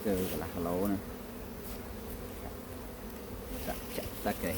Chơi cái lạc lỗ này chặt chặt tất cái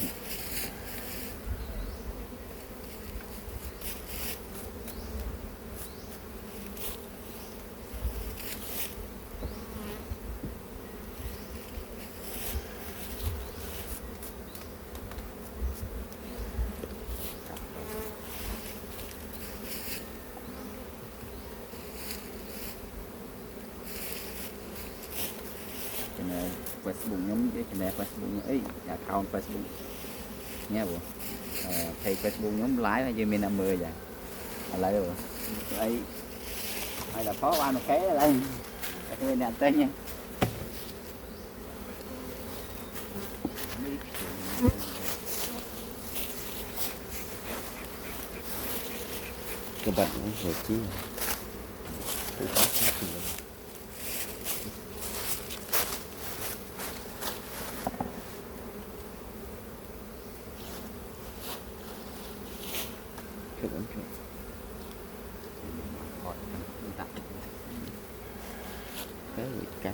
Facebook nhóm cái Facebook ấy account Facebook nghe bộ thầy Facebook nhóm lái là như mình 50 vậy lấy rồi ấy hay là có bao nó khé lên cái này tên nha các bạn hồi chi cái gì cắt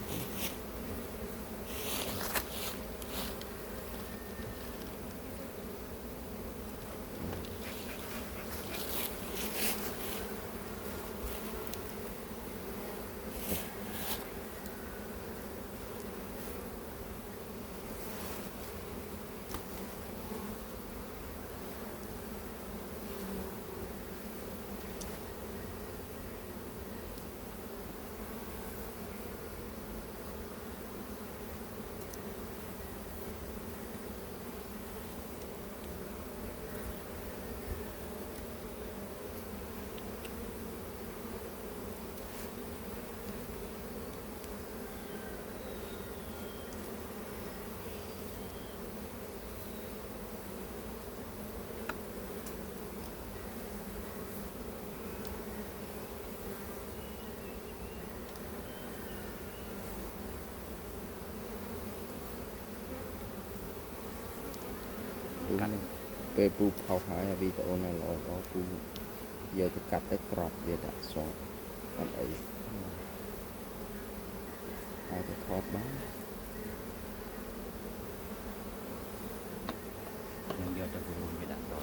cái pu phao phải video này là có pu giờ tôi cắt cái crop về đặt xong còn ấy hai cái thoát bán giờ cho phụ huynh đặt rồi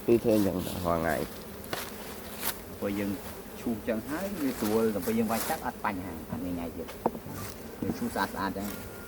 tôi thuê nhận hoàng ngày bây giờ chu chân hái với tua rồi bây giờ vai chắc ăn bánh hàng ăn ngày ngày gì chu sạt sạt đấy